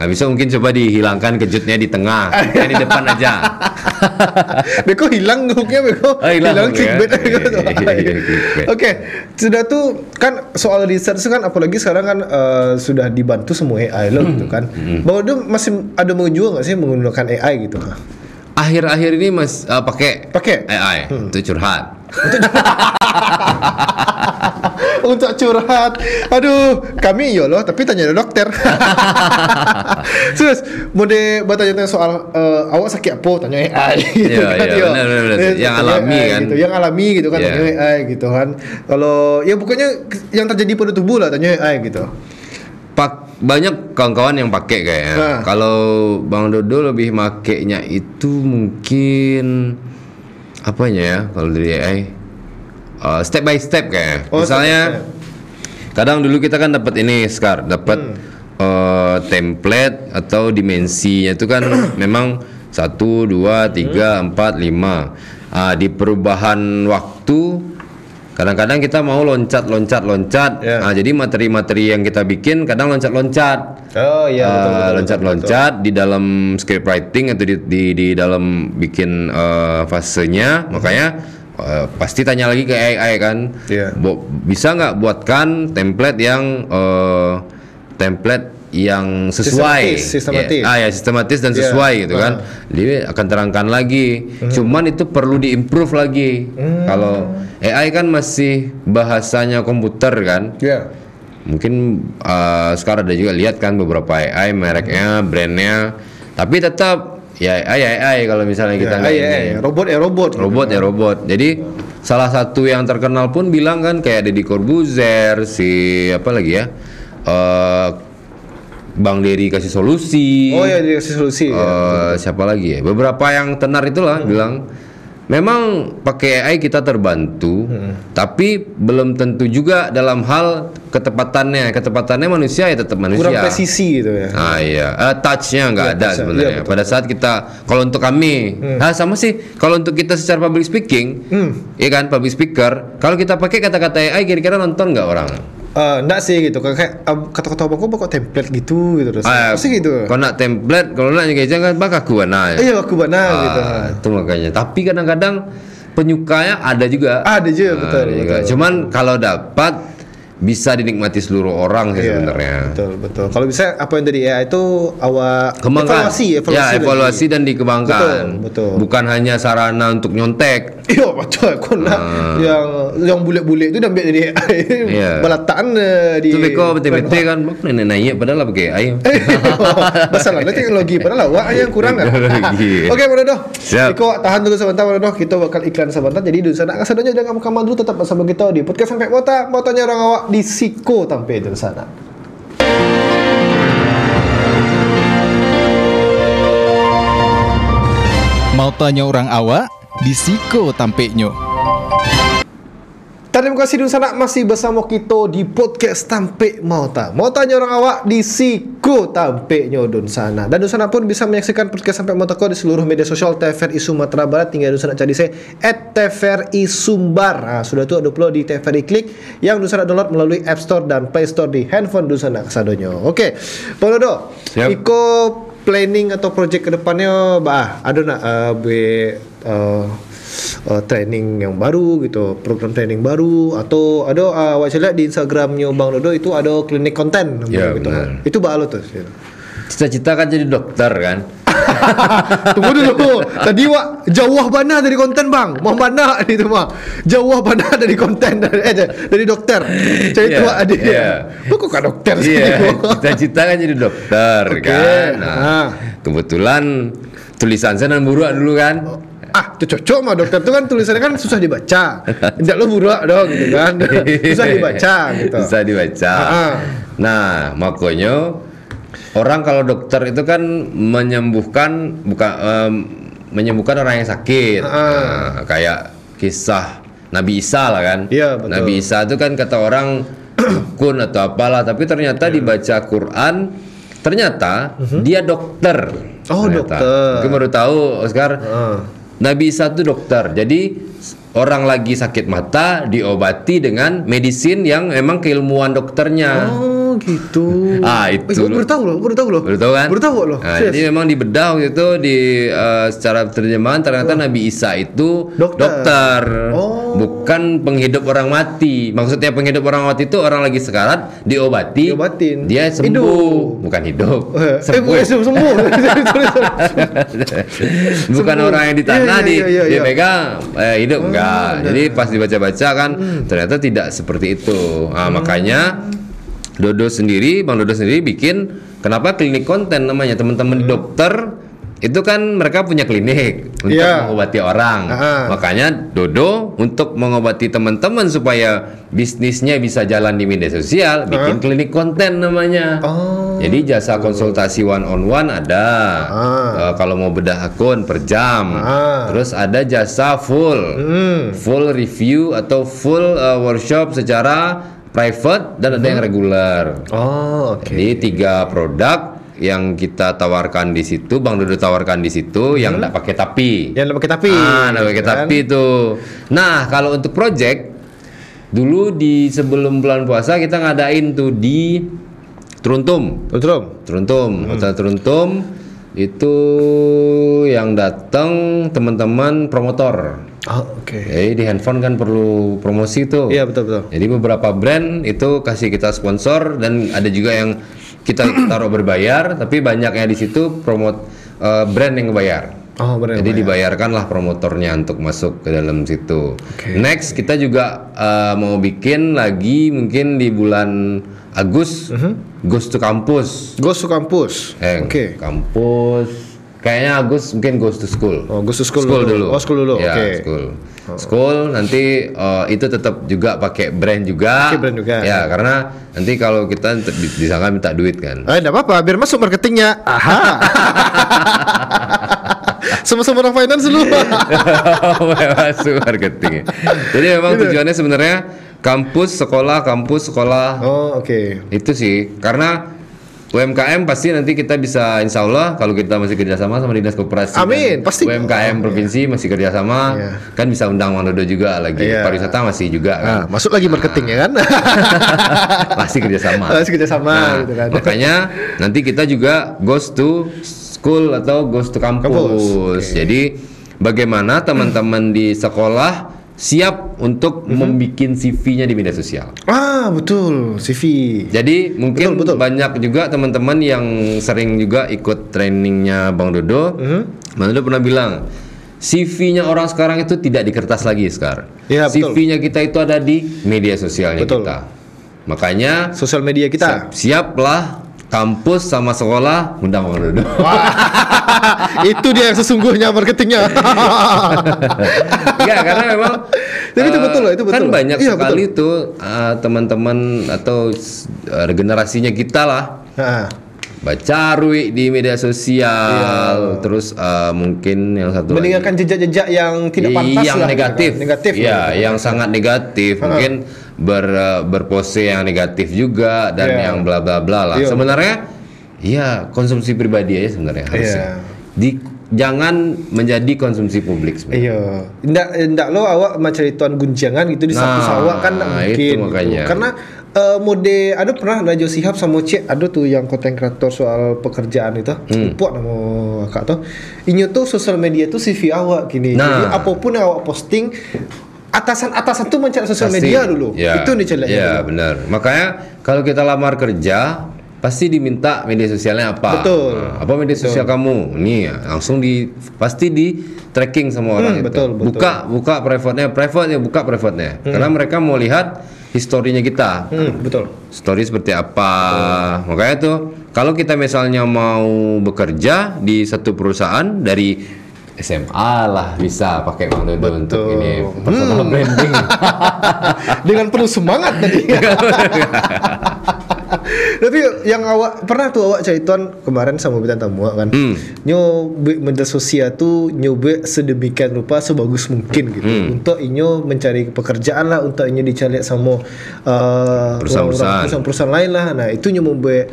Nah, bisa mungkin coba dihilangkan kejutnya di tengah, yang di depan aja. Beko hilang hooknya, Beko. Hilang clickbait. Oke, sudah tuh kan soal research kan, apalagi sekarang kan sudah dibantu semua AI loh gitu kan. Bahwa dia masih ada mau juga nggak sih menggunakan AI gitu? Akhir-akhir ini pakai AI untuk curhat. Untuk curhat. Aduh, kami yo loh, tapi tanya dokter. Terus mode bertanya soal awak sakit apa, tanya AI. Gitu kan, benar. Yang alami AI, kan. Gitu. Yang alami gitu kan, tanya AI gitu kan. Kalau ya pokoknya yang terjadi pada tubuh lah, tanya AI gitu. Banyak kawan-kawan yang pakai kayaknya. Kalau Bang Dodo lebih makainya itu mungkin apanya ya kalau dari AI? Step by step kayaknya. Misalnya kadang dulu kita kan dapat ini dapat template atau dimensinya itu kan memang 1, 2, 3, 4, 5. Di perubahan waktu kadang-kadang kita mau loncat. Jadi materi-materi yang kita bikin kadang loncat-loncat. Loncat-loncat di dalam script writing atau di dalam bikin fasenya. Makanya pasti tanya lagi ke AI kan. Bisa nggak buatkan template yang sesuai, sistematis dan sesuai gitu kan. Dia akan terangkan lagi. Cuman itu perlu diimprove lagi. Kalau AI kan masih bahasanya komputer kan. Mungkin sekarang ada juga lihat kan beberapa AI mereknya, brandnya. Tapi tetap AI kalau misalnya kita robot. Jadi salah satu yang terkenal pun bilang kan kayak Deddy Corbuzier, si apa lagi ya, Bang Dery kasih solusi. Oh ya, dikasih solusi. Siapa lagi ya? Beberapa yang tenar itulah bilang memang pakai AI kita terbantu, tapi belum tentu juga dalam hal ketepatannya. Ketepatannya manusia ya tetap manusia. Kurang presisi gitu ya. Iya, touch-nya nggak ada touch-nya. sebenarnya. Iya, betul, Pada saat kita, kalau untuk kami, sama sih. Kalau untuk kita secara public speaking, ya kan, public speaker, kalau kita pakai kata-kata AI, kira-kira nonton nggak orang? Enggak sih gitu, kayak kata-kata abangku kok template gitu terus. Pasti gitu. Kalau nak template, kalau nak juga jangan bakal aku mana. Iya, aku benar gitu. Itu makanya. Tapi kadang-kadang penyukanya ada juga. Ada juga, betul, Ada juga. betul. Cuman kalau dapat bisa dinikmati seluruh orang sih sebenarnya. Betul. Kalau bisa apa yang dari AI itu awak Kembangkan. evaluasi Dan dikembangkan. Betul. Bukan hanya sarana untuk nyontek. Iya, betul. Kau nak yang bulet-bulet itu dah ambil dari AI. Iya. Balataan di. Itu beko bete-bete kan, nenek naik padahal pakai AI. Masalahnya teknologi padahal awak yang kurang kan. Teknologi. Oke, Bro Doh. Siap. Iko tahan dulu sebentar, Bro Doh. Kita bakal iklan sebentar. Jadi di sana kasadonyo jangan kamu dulu, tetap bersama kita di podcast sampai motonya orang awak di Siko Tampe di sana. Mau tanya orang awak di Siko Tampeknyo. Terima kasih Dun Sana masih bersama kita di podcast Tampe Mauta. Mau tanya orang awak di Siko Tampeknyo Dun Sana. Dan Dun Sana pun bisa menyaksikan podcast Sampai Mauta di seluruh media sosial TVRI Sumatera Barat. Tinggal Dun Sana cari saya @TVRI Sumbar. Nah, sudah tuh ada upload di TVRI Klik yang Dun Sana download melalui App Store dan Play Store di handphone Dun Sana kasadonyo. Oke, Pak Dodo. Siap. Iko planning atau project kedepannya, ada nak training yang baru gitu, program training baru, atau ada awak lihat di Instagramnya Bang Dodo itu ada klinik konten Ya, gitu. benar. Itu bakal tuh. Cita-cita kan jadi dokter kan. Tunggu dulu. Tadi wak jauh mana dari konten bang? Mau mana itu mah? Jauh mana dari konten dari dokter? Saya itu ada ya. Kok kan dokter sih? Cita-cita kan jadi dokter kan. Nah, kebetulan tulisan saya nan buruak dulu kan. Itu cocok mah dokter tuh kan tulisannya kan susah dibaca. Tidak lo buruak dong gitu kan. Susah dibaca gitu. Susah dibaca. Nah, makanya orang kalau dokter itu kan menyembuhkan menyembuhkan orang yang sakit. Nah, kayak kisah Nabi Isa lah kan. Iya, betul. Nabi Isa itu kan kata orang dukun atau apalah, tapi ternyata dibaca Quran ternyata dia dokter. Oh, ternyata. dokter. Mungkin baru tahu Oscar. Nabi Isa itu dokter. Jadi orang lagi sakit mata diobati dengan medisin yang emang keilmuan dokternya. Oh gitu. Itu baru tahu loh. Baru tahu kan? Baru tahu loh. Nah, jadi memang di bedah waktu itu di secara terjemahan ternyata Nabi Isa itu dokter. Bukan penghidup orang mati. Maksudnya penghidup orang mati itu orang lagi sekarat diobatin. Dia sembuh, bukan hidup. Sembuh. Bukan orang yang di tanah dia pegang hidup enggak. Jadi pas dibaca-baca kan ternyata tidak seperti itu. Makanya Bang Dodo sendiri bikin kenapa klinik konten namanya. Teman-teman dokter itu kan mereka punya klinik untuk mengobati orang. Makanya Dodo untuk mengobati teman-teman supaya bisnisnya bisa jalan di media sosial, bikin klinik konten namanya. Jadi jasa konsultasi one on one ada. Kalau mau bedah akun per jam. Terus ada jasa full review atau full workshop secara private dan ada yang reguler. Jadi 3 produk yang kita tawarkan di situ, Bang Dodo tawarkan di situ, yang enggak pakai tapi. Yang enggak pakai tapi. Enggak pakai tapi tuh. Nah, kalau untuk project dulu di sebelum bulan puasa kita ngadain tuh di Truntum. Hotel Truntum itu yang datang teman-teman promotor. Jadi di handphone kan perlu promosi tuh. Iya, betul. Jadi beberapa brand itu kasih kita sponsor dan ada juga yang kita taruh berbayar, tapi banyaknya di situ brand yang bayar. Jadi dibayarkanlah promotornya untuk masuk ke dalam situ. Next kita juga mau bikin lagi mungkin di bulan Agustus Ghost to Campus. Kampus. Kampus Kayaknya Agus mungkin goes to school. Oh, goes to school dulu. Oh, school dulu. Ya, Oke. School nanti itu tetap juga pakai brand juga. Pakai brand juga. Ya, karena nanti kalau kita disangka minta duit kan. Enggak apa-apa, biar masuk marketingnya. Aha. Sama-sama orang finance dulu. Masuk marketing. Jadi memang tujuannya sebenarnya kampus sekolah. Oh, oke. Itu sih karena UMKM pasti nanti kita bisa, insya Allah kalau kita masih kerjasama sama dinas koperasi. Amin, dan pasti. UMKM provinsi masih kerjasama, kan bisa undang Mang Dodo juga lagi. Pariwisata masih juga kan. Masuk lagi marketing ya kan? Pasti kerjasama. Gitu kan. Makanya nanti kita juga goes to school atau goes to kampus. Jadi bagaimana teman-teman di sekolah siap untuk membuat CV-nya di media sosial. Betul, CV. Jadi mungkin betul. banyak juga teman-teman yang sering juga ikut trainingnya Bang Dodo. Bang Dodo pernah bilang, CV-nya orang sekarang itu tidak di kertas lagi sekarang. Ya, CV-nya kita itu ada di media sosialnya kita. Makanya sosial media kita. Siaplah kampus sama sekolah undang Bang Dodo. Itu dia yang sesungguhnya marketingnya. Ya, karena memang tapi itu betul loh, itu betul. Kan banyak sekali betul. tuh teman-teman atau generasinya kita lah. Baca Rui di media sosial, terus mungkin yang satu meninggalkan jejak-jejak yang tidak pantas yang lah, negatif, gitu kan. Negatif ya, lah, gitu. yang sangat negatif, mungkin berpose yang negatif juga dan yang bla bla bla lah. Sebenarnya, ya konsumsi pribadi aja sebenarnya harusnya. Jangan menjadi konsumsi publik sebenarnya. Iya. Ndak lo awak macam tuan gunjangan gitu di satu sawah kan ndak mungkin. Itu makanya. Gitu. Karena mode ada pernah Rajo Sihab sama Cek ada tuh yang konten kreator soal pekerjaan itu. Lupa nama kakak tuh. Inyo tuh sosial media tuh CV awak gini. Jadi apapun yang awak posting atasan tuh mencari sosial media dulu. Ya, itu nih caranya. Iya, benar. Makanya kalau kita lamar kerja pasti diminta media sosialnya apa? Betul. Apa media sosial kamu? Nih, langsung pasti di tracking sama orang itu. Betul. Buka private-nya, buka private-nya. Karena mereka mau lihat historinya kita. Betul. Story seperti apa. Makanya tuh kalau kita misalnya mau bekerja di satu perusahaan dari SMA lah bisa pakai Bang Dodo untuk ini personal branding. Dengan penuh semangat tadi. Tapi yang pernah tuh awak ceritakan kemarin sama Bitan Tamu kan. Nyobe media sosial tuh nyobe sedemikian rupa sebagus mungkin gitu untuk inyo mencari pekerjaan lah, untuk inyo dicari sama perusahaan lain lah. Nah, itu nyo membe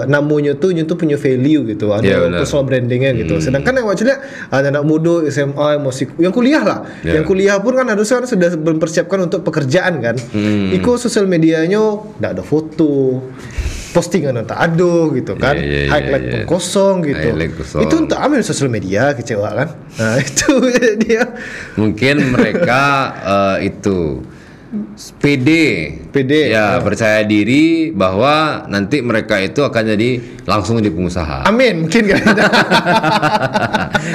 namanya tuh nyo tuh punya value gitu, ada personal brandingnya gitu. Sedangkan yang wajibnya anak muda SMA yang kuliah lah. Yang kuliah pun kan harusnya sudah mempersiapkan untuk pekerjaan kan. Iko sosial medianya ndak ada foto, postingan tak ada gitu kan, highlight pun kosong gitu. Itu untuk ambil sosial media kecewa kan. Nah itu dia. Mungkin mereka itu pede ya, percaya diri bahwa nanti mereka itu akan jadi langsung jadi pengusaha. Amin, mungkin kan.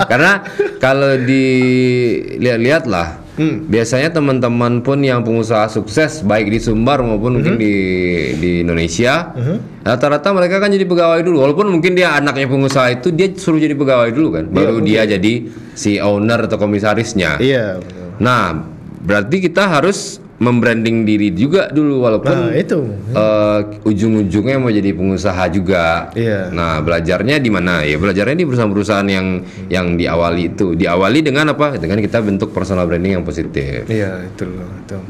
Karena kalau dilihat-lihat lah, biasanya teman-teman pun yang pengusaha sukses baik di Sumbar maupun mungkin di Indonesia, rata-rata mereka kan jadi pegawai dulu. Walaupun mungkin dia anaknya pengusaha itu dia suruh jadi pegawai dulu kan, baru dia jadi si owner atau komisarisnya. Iya. Nah, berarti kita harus membranding diri juga dulu, walaupun ujung-ujungnya mau jadi pengusaha juga. Nah, belajarnya di mana? Ya belajarnya di perusahaan-perusahaan yang diawali dengan apa? Dengan kita bentuk personal branding yang positif. Iya, itu.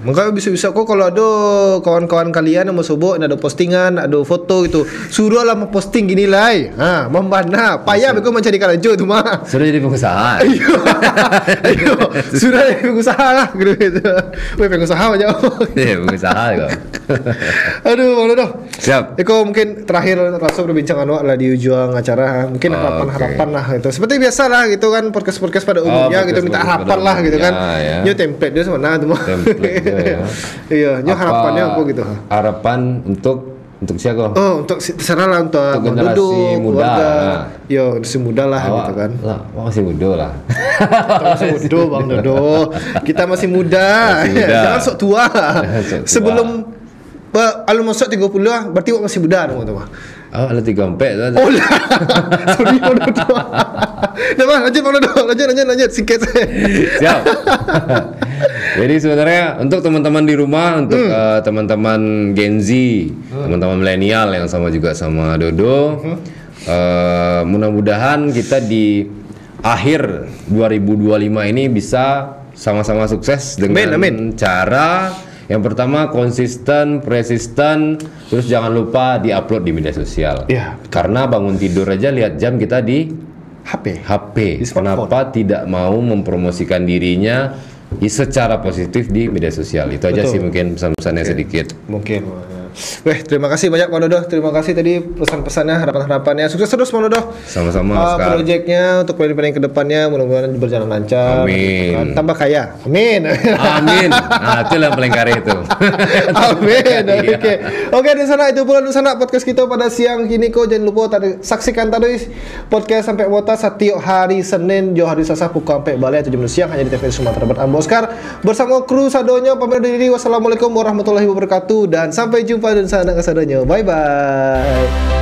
Makanya bisa-bisa kok kalau ada kawan-kawan kalian yang mau sobok, ada postingan, ada foto itu, suruhlah mau posting gini lah. Membana, payah beko mencari kerja tu mah. Suruh jadi pengusaha. Ayo, suruh jadi pengusaha lah gitu. Weh, pengusaha aja. Iya, pengusaha kok. Aduh, Bang Dodo. Siap. Eko mungkin terakhir langsung perbincangan awak lah di ujung acara. Mungkin harapan lah gitu. Seperti biasa lah gitu kan, podcast pada umumnya gitu, minta harapan lah gitu kan. Nyo template dia mana tuh mah. Template dia ya. Iya, nyo harapannya apa gitu. Harapan untuk siapa? Untuk terserah lah untuk Bang generasi Dodo, muda. Yo, generasi muda lah gitu kan. Lah, masih muda lah. Kita masih muda, Bang Dodo. Kita masih muda. Jangan sok tua. Sebelum masuk 30 lah, berarti awak masih muda dong, teman. Oh, ada 3 empek tu. Oh lah. Sorry Bang Dodo. Dah bang, lanjut Bang Dodo. Lanjut sikit. Siap. Jadi sebenarnya untuk teman-teman di rumah, untuk teman-teman Gen Z, teman-teman milenial yang sama juga sama Dodo, mudah-mudahan kita di akhir 2025 ini bisa sama-sama sukses dengan cara yang pertama konsisten, persisten, terus jangan lupa di-upload di media sosial. Iya. Karena bangun tidur aja lihat jam kita di HP. Kenapa tidak mau mempromosikan dirinya secara positif di media sosial? Itu aja sih mungkin pesan-pesannya sedikit. Mungkin. Weh, terima kasih banyak Bang Dodo. Terima kasih tadi pesan-pesannya, harapan-harapannya. Sukses terus Bang Dodo. Sama-sama. Proyeknya untuk planning-planning kedepannya mudah-mudahan berjalan lancar. Amin. Tambah kaya. Amin. Amin. Nah, itu yang paling kare itu. Amin. Oke, di sana itu pula di sana podcast kita pada siang ini kok. Jangan lupa saksikan tadi podcast sampai wota setiap hari Senin, hari Selasa pukul sampai balik 7 siang hanya di TVRI Sumatera Barat. Ambo Oscar bersama kru Sadonyo pamit diri. Wassalamualaikum warahmatullahi wabarakatuh dan sampai jumpa dan sana kasadonyo. Bye bye.